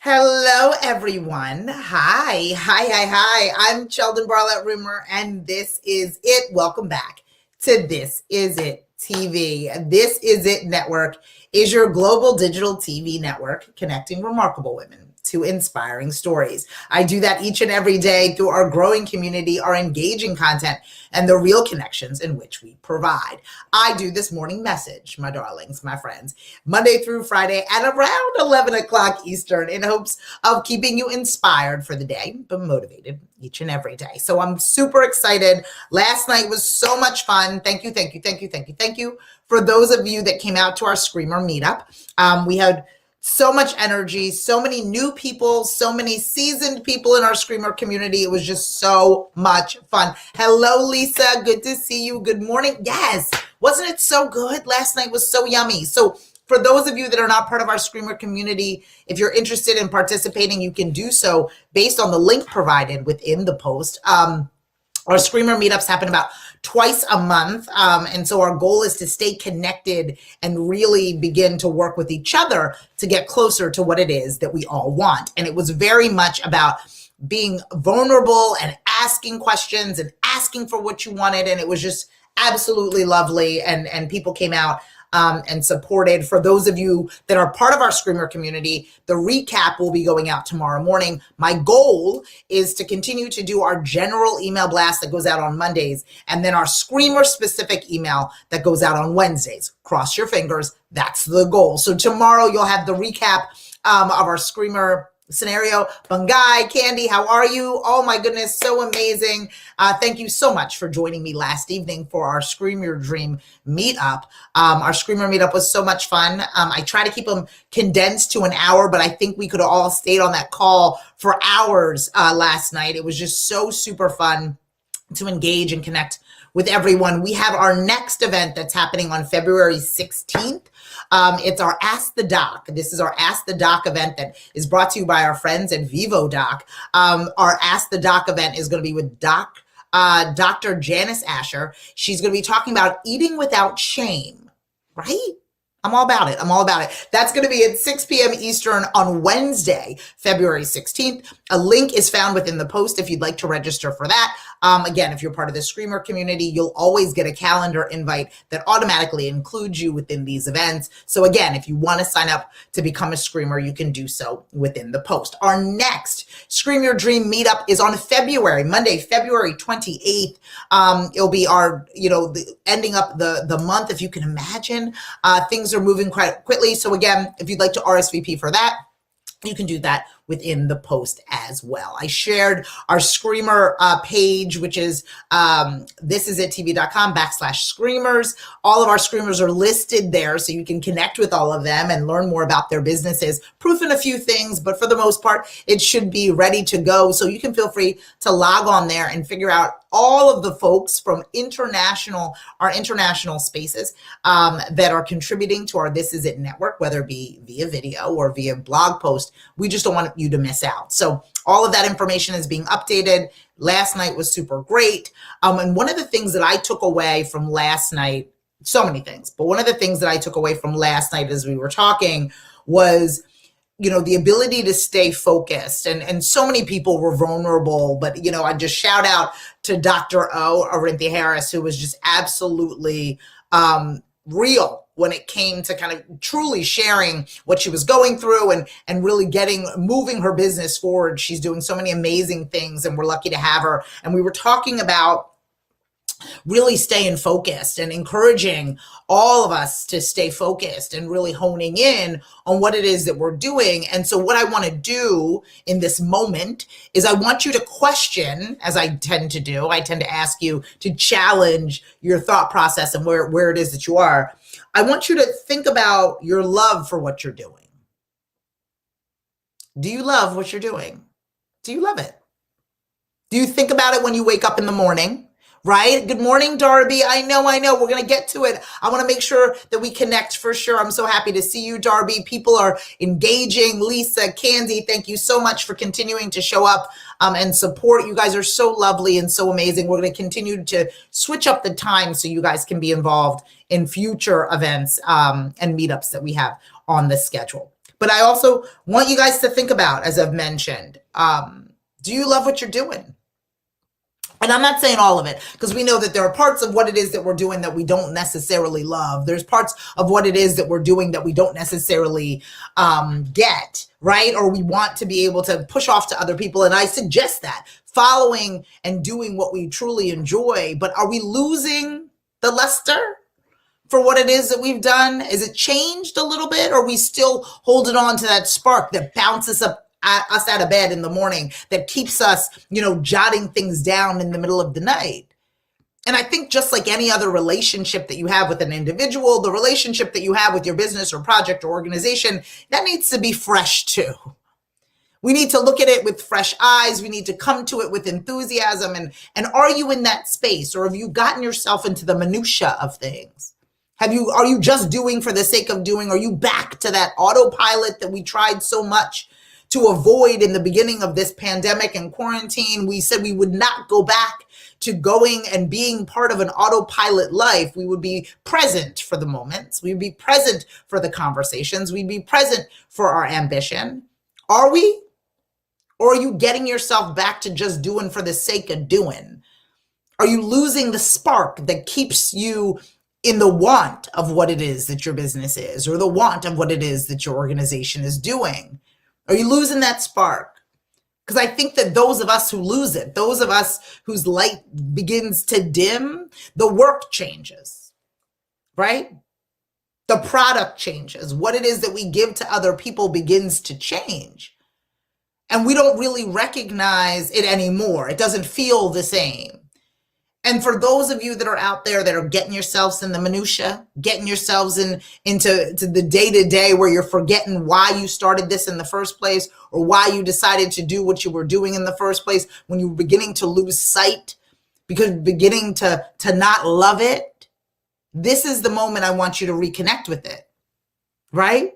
Hello, everyone. Hi. I'm Sheldon Barlett Rumor, and this is it. Welcome back to This Is It TV. This Is It Network is your global digital TV network connecting remarkable women to inspiring stories. I do that each and every day through our growing community, our engaging content, and the real connections in which we provide. I do this morning message, my darlings, my friends, Monday through Friday at around 11 o'clock Eastern in hopes of keeping you inspired for the day, but motivated each and every day. So I'm super excited. Last night was so much fun. Thank you for those of you that came out to our Screamer meetup. We had so much energy, so many new people, so many seasoned people in our Screamer community. It was just so much fun. Hello, Lisa. Good to see you. Good morning. Yes. Wasn't it so good? Last night was so yummy. So for those of you that are not part of our Screamer community, if you're interested in participating, you can do so based on the link provided within the post. Our Screamer meetups happen about twice a month. And so our goal is to stay connected and really begin to work with each other to get closer to what it is that we all want. And it was very much about being vulnerable and asking questions and asking for what you wanted. And it was just absolutely lovely. And people came out and supported. For those of you that are part of our Screamer community, the recap will be going out tomorrow morning. My goal is to continue to do our general email blast that goes out on Mondays, and then our Screamer specific email that goes out on Wednesdays. Cross your fingers. That's the goal. So tomorrow you'll have the recap of our Screamer scenario. Bungai, Candy, how are you? Oh my goodness, so amazing. Thank you so much for joining me last evening for our Scream Your Dream meetup. Our Screamer meetup was so much fun. I try to keep them condensed to an hour, but I think we could have all stayed on that call for hours last night. It was just so super fun to engage and connect with everyone. We have our next event that's happening on February 16th. It's our Ask the Doc. This is our Ask the Doc event that is brought to you by our friends at Vivo Doc. Our Ask the Doc event is going to be with Dr. Janice Asher. She's going to be talking about eating without shame, right? I'm all about it. That's going to be at 6 p.m. Eastern on Wednesday, February 16th. A link is found within the post if you'd like to register for that. Again, if you're part of the Screamer community, you'll always get a calendar invite that automatically includes you within these events. So again, if you want to sign up to become a Screamer, you can do so within the post. Our next Scream Your Dream meetup is on Monday, February 28th. It'll be our, ending up the month, if you can imagine. Things are moving quite quickly. So again, if you'd like to RSVP for that, you can do that within the post as well. I shared our Screamer page, which is thisisitTV.com/screamers. All of our Screamers are listed there, so you can connect with all of them and learn more about their businesses, proofing a few things, but for the most part, it should be ready to go. So you can feel free to log on there and figure out all of the folks from our international spaces that are contributing to our This Is It network, whether it be via video or via blog post. We just don't want you to miss out. So all of that information is being updated. Last night was super great. And one of the things that I took away from last night, so many things, but one of the things that I took away from last night as we were talking was, the ability to stay focused. And so many people were vulnerable, but, I just shout out to Dr. O, Arinthia Harris, who was just absolutely real when it came to kind of truly sharing what she was going through and really moving her business forward. She's doing so many amazing things, and we're lucky to have her. And we were talking about really staying focused and encouraging all of us to stay focused and really honing in on what it is that we're doing. And so what I want to do in this moment is I want you to question, as I tend to do. I tend to ask you to challenge your thought process and where it is that you are. I want you to think about your love for what you're doing. Do you love what you're doing? Do you love it? Do you think about it when you wake up in the morning? Right? Good morning, Darby. I know. We're going to get to it. I want to make sure that we connect for sure. I'm so happy to see you, Darby. People are engaging. Lisa, Candy, thank you so much for continuing to show up and support. You guys are so lovely and so amazing. We're going to continue to switch up the time so you guys can be involved in future events and meetups that we have on the schedule. But I also want you guys to think about, as I've mentioned, do you love what you're doing? And I'm not saying all of it, because we know that there are parts of what it is that we're doing that we don't necessarily love. There's parts of what it is that we're doing that we don't necessarily get, right? Or we want to be able to push off to other people. And I suggest that following and doing what we truly enjoy. But are we losing the luster for what it is that we've done? Is it changed a little bit? Or are we still holding on to that spark that bounces up us out of bed in the morning, that keeps us, jotting things down in the middle of the night? And I think just like any other relationship that you have with an individual, the relationship that you have with your business or project or organization, that needs to be fresh too. We need to look at it with fresh eyes. We need to come to it with enthusiasm. And are you in that space, or have you gotten yourself into the minutia of things? Are you just doing for the sake of doing? Are you back to that autopilot that we tried so much to avoid in the beginning of this pandemic and quarantine? We said we would not go back to going and being part of an autopilot life. We would be present for the moments. We'd be present for the conversations. We'd be present for our ambition. Are we? Or are you getting yourself back to just doing for the sake of doing? Are you losing the spark that keeps you in the want of what it is that your business is, or the want of what it is that your organization is doing? Are you losing that spark? Because I think that those of us who lose it, those of us whose light begins to dim, the work changes, right? The product changes. What it is that we give to other people begins to change. And we don't really recognize it anymore. It doesn't feel the same. And for those of you that are out there that are getting yourselves in the minutia, getting yourselves into the day-to-day where you're forgetting why you started this in the first place, or why you decided to do what you were doing in the first place, when you were beginning to lose sight because you're beginning to not love it, this is the moment I want you to reconnect with it, right?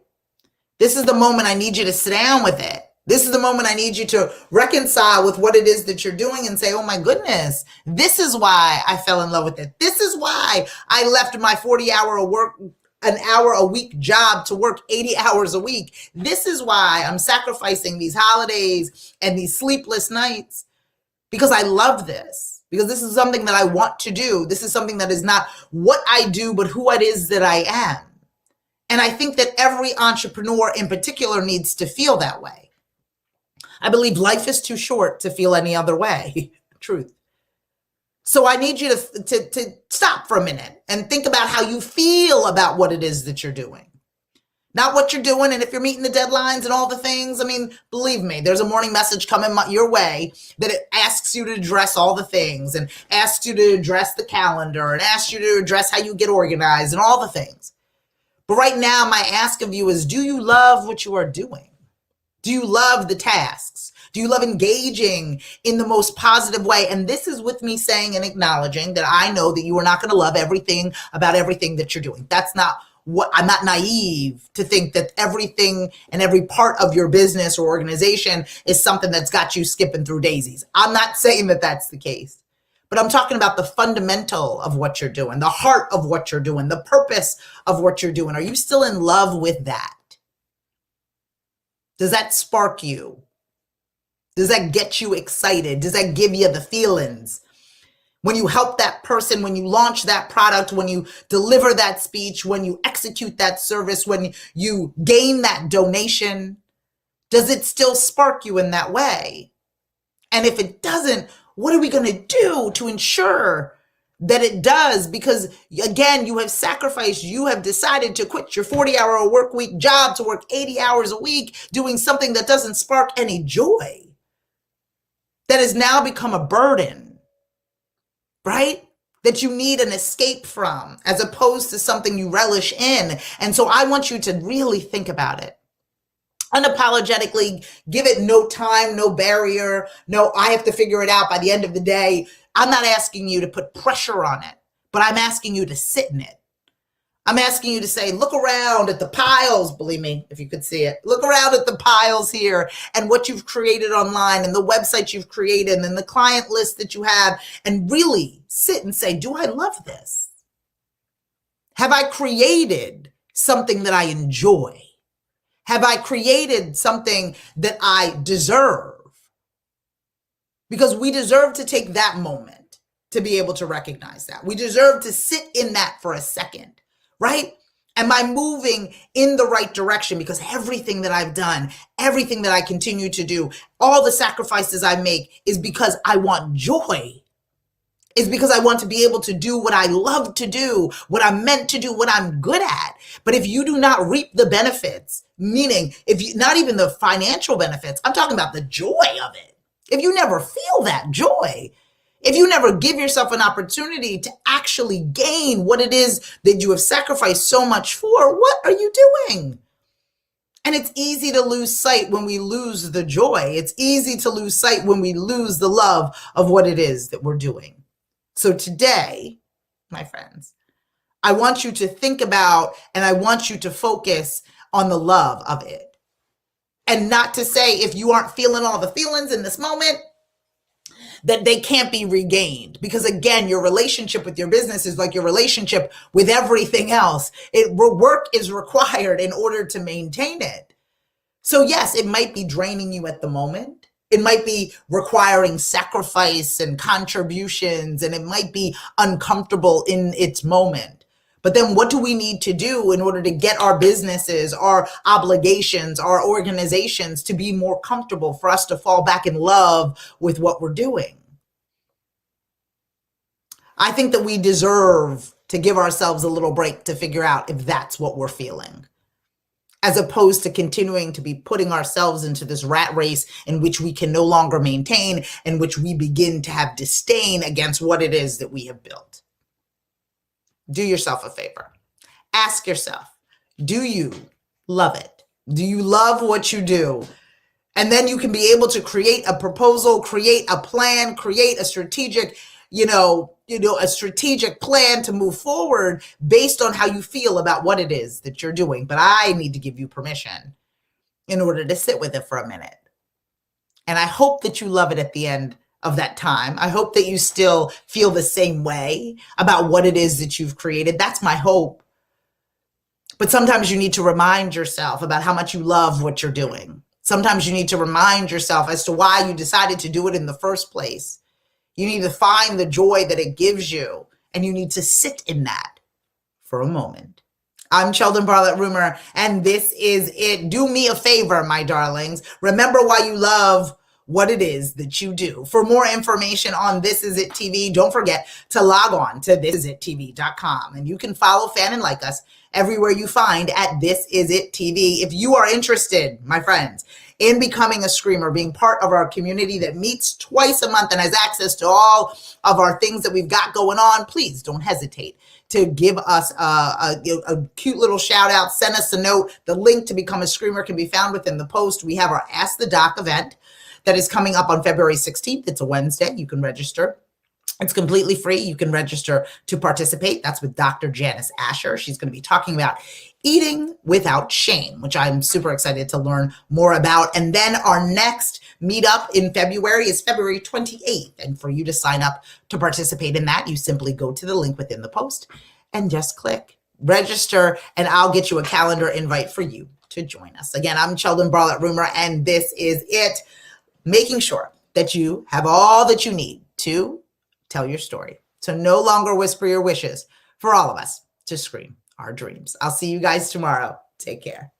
This is the moment I need you to sit down with it. This is the moment I need you to reconcile with what it is that you're doing and say, oh my goodness, this is why I fell in love with it. This is why I left my an hour a week job to work 80 hours a week. This is why I'm sacrificing these holidays and these sleepless nights, because I love this, because this is something that I want to do. This is something that is not what I do, but who it is that I am. And I think that every entrepreneur in particular needs to feel that way. I believe life is too short to feel any other way. Truth. So I need you to stop for a minute and think about how you feel about what it is that you're doing. Not what you're doing, and if you're meeting the deadlines and all the things, I mean, believe me, there's a morning message coming your way that it asks you to address all the things, and asks you to address the calendar, and asks you to address how you get organized and all the things. But right now, my ask of you is, do you love what you are doing? Do you love the tasks? Do you love engaging in the most positive way? And this is with me saying and acknowledging that I know that you are not going to love everything about everything that you're doing. That's not what, I'm not naive to think that everything and every part of your business or organization is something that's got you skipping through daisies. I'm not saying that that's the case, but I'm talking about the fundamental of what you're doing, the heart of what you're doing, the purpose of what you're doing. Are you still in love with that? Does that spark you? Does that get you excited? Does that give you the feelings? When you help that person, when you launch that product, when you deliver that speech, when you execute that service, when you gain that donation, does it still spark you in that way? And if it doesn't, what are we going to do to ensure that it does? Because again, you have sacrificed, you have decided to quit your 40-hour work week job to work 80 hours a week doing something that doesn't spark any joy, that has now become a burden, right? That you need an escape from, as opposed to something you relish in. And so I want you to really think about it. Unapologetically, give it no time, no barrier, no, I have to figure it out by the end of the day. I'm not asking you to put pressure on it, but I'm asking you to sit in it. I'm asking you to say, look around at the piles, believe me, if you could see it. Look around at the piles here and what you've created online and the website you've created and the client list that you have, and really sit and say, do I love this? Have I created something that I enjoy? Have I created something that I deserve? Because we deserve to take that moment to be able to recognize that. We deserve to sit in that for a second, right? Am I moving in the right direction? Because everything that I've done, everything that I continue to do, all the sacrifices I make is because I want joy. Is because I want to be able to do what I love to do, what I'm meant to do, what I'm good at. But if you do not reap the benefits, meaning if you, not even the financial benefits, I'm talking about the joy of it. If you never feel that joy, if you never give yourself an opportunity to actually gain what it is that you have sacrificed so much for, what are you doing? And it's easy to lose sight when we lose the joy. It's easy to lose sight when we lose the love of what it is that we're doing. So today, my friends, I want you to think about and I want you to focus on the love of it. And not to say if you aren't feeling all the feelings in this moment, that they can't be regained. Because again, your relationship with your business is like your relationship with everything else. Work is required in order to maintain it. So yes, it might be draining you at the moment. It might be requiring sacrifice and contributions, and it might be uncomfortable in its moment. But then what do we need to do in order to get our businesses, our obligations, our organizations to be more comfortable, for us to fall back in love with what we're doing? I think that we deserve to give ourselves a little break to figure out if that's what we're feeling, as opposed to continuing to be putting ourselves into this rat race in which we can no longer maintain, in which we begin to have disdain against what it is that we have built. Do yourself a favor. Ask yourself, do you love it? Do you love what you do? And then you can be able to create a proposal, create a plan, create a strategic, a strategic plan to move forward based on how you feel about what it is that you're doing. But I need to give you permission in order to sit with it for a minute. And I hope that you love it at the end of that time. I hope that you still feel the same way about what it is that you've created. That's my hope. But sometimes you need to remind yourself about how much you love what you're doing. Sometimes you need to remind yourself as to why you decided to do it in the first place. You need to find the joy that it gives you, and you need to sit in that for a moment. I'm Sheldon Bartlett Rumer, and this is it. Do me a favor, my darlings. Remember why you love what it is that you do. For more information on This Is It TV, don't forget to log on to thisisItTV.com. And you can follow, fan, and like us everywhere you find at This Is It TV. If you are interested, my friends, in becoming a screamer, being part of our community that meets twice a month and has access to all of our things that we've got going on, please don't hesitate to give us a cute little shout out. Send us a note. The link to become a screamer can be found within the post. We have our Ask the Doc event that is coming up on February 16th. It's a Wednesday. You can register. It's completely free. You can register to participate. That's with Dr. Janice Asher. She's going to be talking about eating without shame, which I'm super excited to learn more about. And then our next meetup in February is February 28th. And for you to sign up to participate in that, you simply go to the link within the post and just click register, and I'll get you a calendar invite for you to join us. Again, I'm Sheldon Bartlett Rumer, and this is it. Making sure that you have all that you need to tell your story. So no longer whisper your wishes, for all of us to scream our dreams. I'll see you guys tomorrow. Take care.